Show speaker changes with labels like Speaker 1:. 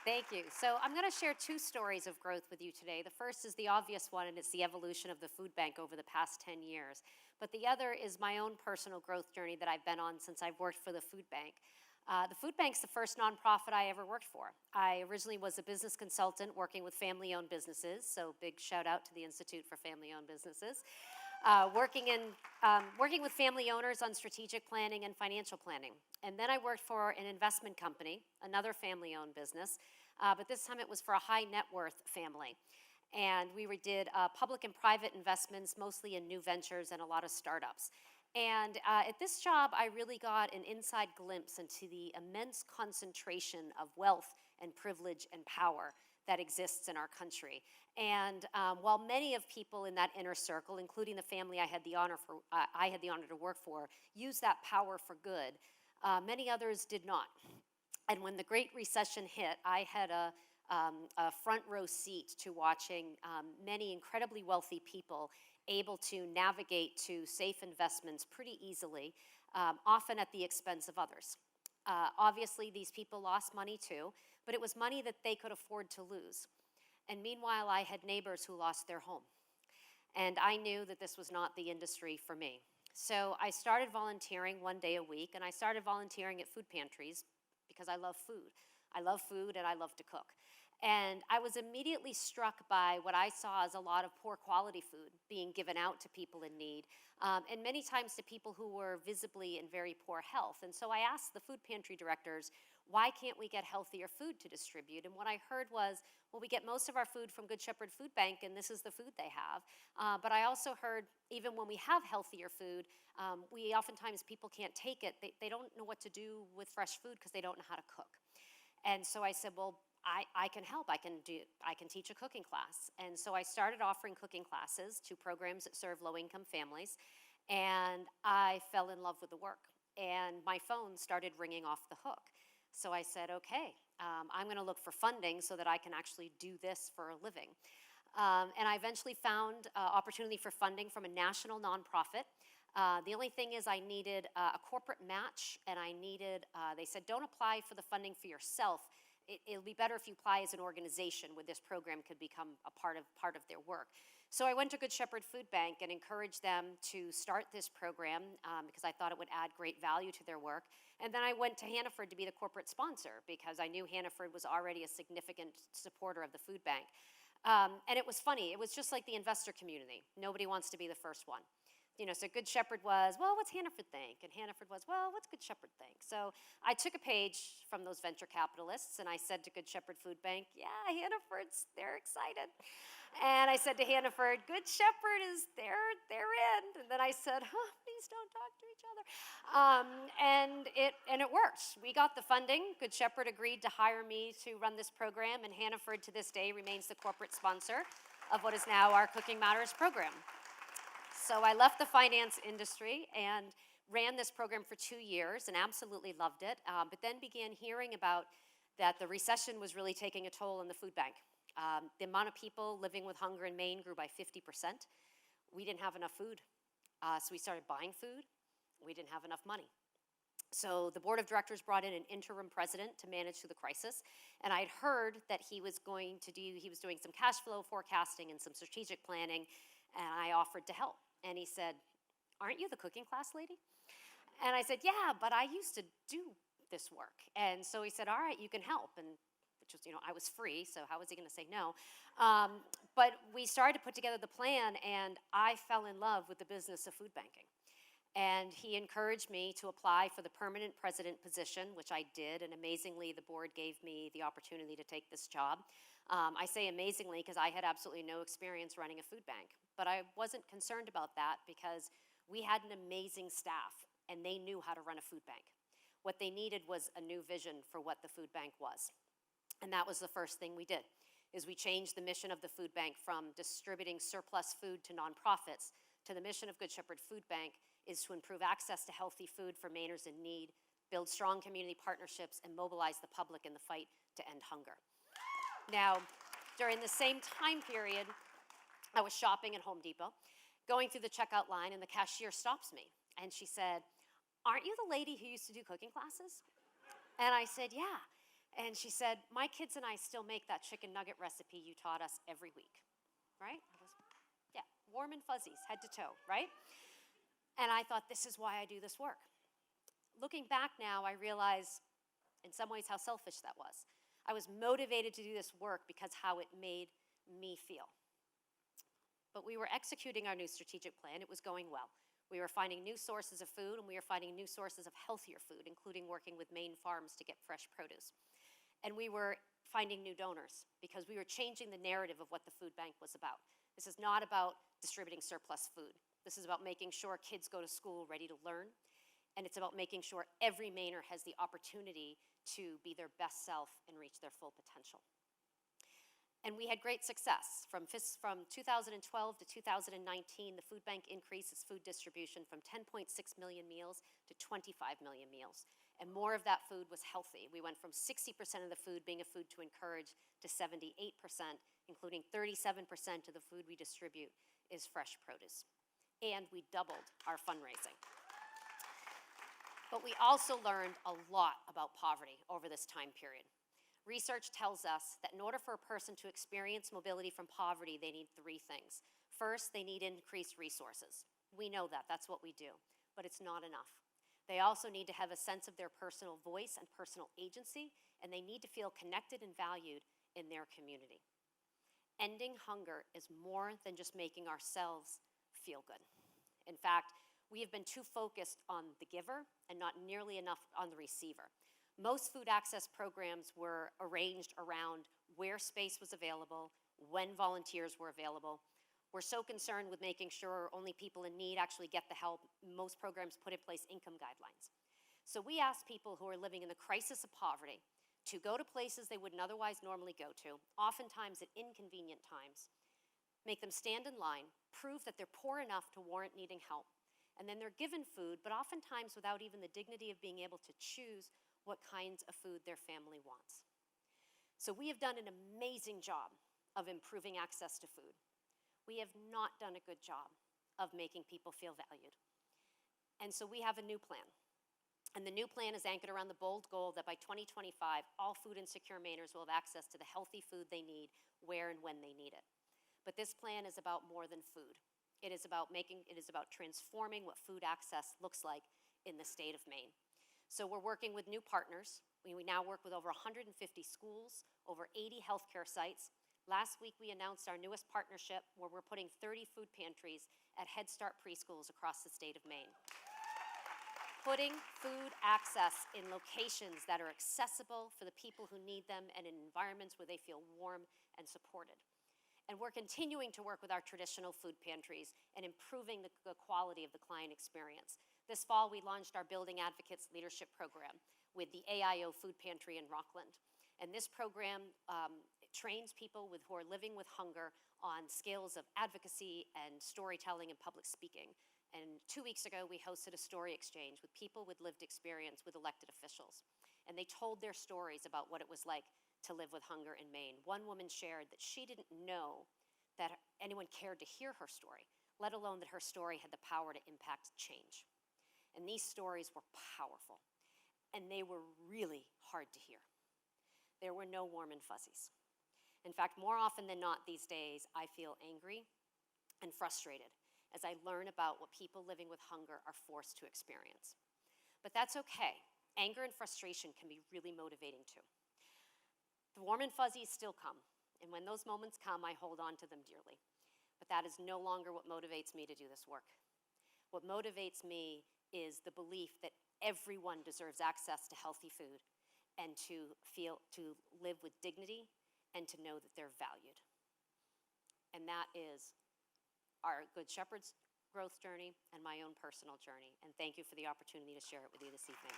Speaker 1: Thank you. So I'm going to share two stories of growth with you today. The first is the obvious one, and it's the evolution of the food bank over the past 10 years. But the other is my own personal growth journey that I've been on since I've worked for the food bank. The food bank's the first nonprofit I ever worked for. I originally was a business consultant working with family-owned businesses, so big shout out to the Institute for Family-Owned Businesses. Working with family owners on strategic planning and financial planning. And then I worked for an investment company, another family-owned business, but this time it was for a high net worth family. And we did public and private investments, mostly in new ventures and a lot of startups. And at this job, I really got an inside glimpse into the immense concentration of wealth and privilege and power that exists in our country. And while many of people in that inner circle, including the family I had the honor to work for, used that power for good, many others did not. And when the Great Recession hit, I had a front row seat to watching many incredibly wealthy people able to navigate to safe investments pretty easily, often at the expense of others. Obviously, these people lost money too, but it was money that they could afford to lose. And meanwhile, I had neighbors who lost their home. And I knew that this was not the industry for me. So I started volunteering one day a week, and I started volunteering at food pantries because I love food. I love food and I love to cook. And I was immediately struck by what I saw as a lot of poor quality food being given out to people in need, and many times to people who were visibly in very poor health. And so I asked the food pantry directors, why can't we get healthier food to distribute? And what I heard was, well, we get most of our food from Good Shepherd Food Bank, and this is the food they have. But I also heard, even when we have healthier food, we oftentimes, people can't take it. They don't know what to do with fresh food because they don't know how to cook. And so I said, well, I can help. I can teach a cooking class. And so I started offering cooking classes to programs that serve low-income families, and I fell in love with the work. And my phone started ringing off the hook. So I said, okay, I'm going to look for funding so that I can actually do this for a living. And I eventually found opportunity for funding from a national nonprofit. The only thing is I needed a corporate match, and they said, don't apply for the funding for yourself. It'll be better if you apply as an organization where this program could become a part of their work. So I went to Good Shepherd Food Bank and encouraged them to start this program because I thought it would add great value to their work. And then I went to Hannaford to be the corporate sponsor because I knew Hannaford was already a significant supporter of the food bank. And it was funny. It was just like the investor community. Nobody wants to be the first one. So Good Shepherd was, well, what's Hannaford think? And Hannaford was, well, what's Good Shepherd think? So I took a page from those venture capitalists and I said to Good Shepherd Food Bank, yeah, they're excited. And I said to Hannaford, Good Shepherd they're in. And then I said, please don't talk to each other. And it worked. We got the funding. Good Shepherd agreed to hire me to run this program, and Hannaford to this day remains the corporate sponsor of what is now our Cooking Matters program. So I left the finance industry and ran this program for 2 years and absolutely loved it, but then began hearing about that the recession was really taking a toll on the food bank. The amount of people living with hunger in Maine grew by 50%. We didn't have enough food, so we started buying food. We didn't have enough money. So the board of directors brought in an interim president to manage through the crisis, and I'd heard that he was doing some cash flow forecasting and some strategic planning, and I offered to help. And he said, aren't you the cooking class lady? And I said, yeah, but I used to do this work. And so he said, all right, you can help. And which was, I was free, so how was he going to say no? But we started to put together the plan, and I fell in love with the business of food banking. And he encouraged me to apply for the permanent president position, which I did, and amazingly, the board gave me the opportunity to take this job. I say amazingly because I had absolutely no experience running a food bank, but I wasn't concerned about that because we had an amazing staff, and they knew how to run a food bank. What they needed was a new vision for what the food bank was. And that was the first thing we did, is we changed the mission of the food bank from distributing surplus food to nonprofits to the mission of Good Shepherd Food Bank is to improve access to healthy food for Mainers in need, build strong community partnerships, and mobilize the public in the fight to end hunger. Now, during the same time period, I was shopping at Home Depot, going through the checkout line, and the cashier stops me. And she said, aren't you the lady who used to do cooking classes? And I said, yeah. And she said, my kids and I still make that chicken nugget recipe you taught us every week, right? I was, yeah, warm and fuzzies, head to toe, right? And I thought, this is why I do this work. Looking back now, I realize in some ways how selfish that was. I was motivated to do this work because how it made me feel. But we were executing our new strategic plan. It was going well. We were finding new sources of food, and we were finding new sources of healthier food, including working with Maine farms to get fresh produce. And we were finding new donors because we were changing the narrative of what the food bank was about. This is not about distributing surplus food. This is about making sure kids go to school ready to learn. And it's about making sure every Mainer has the opportunity to be their best self and reach their full potential. And we had great success. From 2012 to 2019, the food bank increased its food distribution from 10.6 million meals to 25 million meals. And more of that food was healthy. We went from 60% of the food being a food to encourage to 78%, including 37% of the food we distribute is fresh produce. And we doubled our fundraising. But we also learned a lot about poverty over this time period. Research tells us that in order for a person to experience mobility from poverty, they need three things. First, they need increased resources. We know that, that's what we do, but it's not enough. They also need to have a sense of their personal voice and personal agency, and they need to feel connected and valued in their community. Ending hunger is more than just making ourselves feel good. In fact, we have been too focused on the giver and not nearly enough on the receiver. Most food access programs were arranged around where space was available, when volunteers were available. We're so concerned with making sure only people in need actually get the help. Most programs put in place income guidelines. So we asked people who are living in the crisis of poverty to go to places they wouldn't otherwise normally go to, oftentimes at inconvenient times, make them stand in line, prove that they're poor enough to warrant needing help, and then they're given food, but oftentimes without even the dignity of being able to choose what kinds of food their family wants. So we have done an amazing job of improving access to food. We have not done a good job of making people feel valued. And so we have a new plan. And the new plan is anchored around the bold goal that by 2025, all food insecure Mainers will have access to the healthy food they need, where and when they need it. But this plan is about more than food. It is about transforming what food access looks like in the state of Maine. So we're working with new partners. We now work with over 150 schools, over 80 healthcare sites. Last week we announced our newest partnership where we're putting 30 food pantries at Head Start preschools across the state of Maine. Putting food access in locations that are accessible for the people who need them and in environments where they feel warm and supported. And we're continuing to work with our traditional food pantries and improving the quality of the client experience. This fall, we launched our Building Advocates Leadership Program with the AIO Food Pantry in Rockland. And this program trains people who are living with hunger on skills of advocacy and storytelling and public speaking. And 2 weeks ago, we hosted a story exchange with people with lived experience with elected officials. And they told their stories about what it was like to live with hunger in Maine. One woman shared that she didn't know that anyone cared to hear her story, let alone that her story had the power to impact change. And these stories were powerful, and they were really hard to hear. There were no warm and fuzzies. In fact, more often than not these days, I feel angry and frustrated as I learn about what people living with hunger are forced to experience. But that's okay. Anger and frustration can be really motivating too. The warm and fuzzies still come, and when those moments come, I hold on to them dearly. But that is no longer what motivates me to do this work. What motivates me is the belief that everyone deserves access to healthy food and to live with dignity and to know that they're valued. And that is our Good Shepherd's growth journey and my own personal journey. And thank you for the opportunity to share it with you this evening.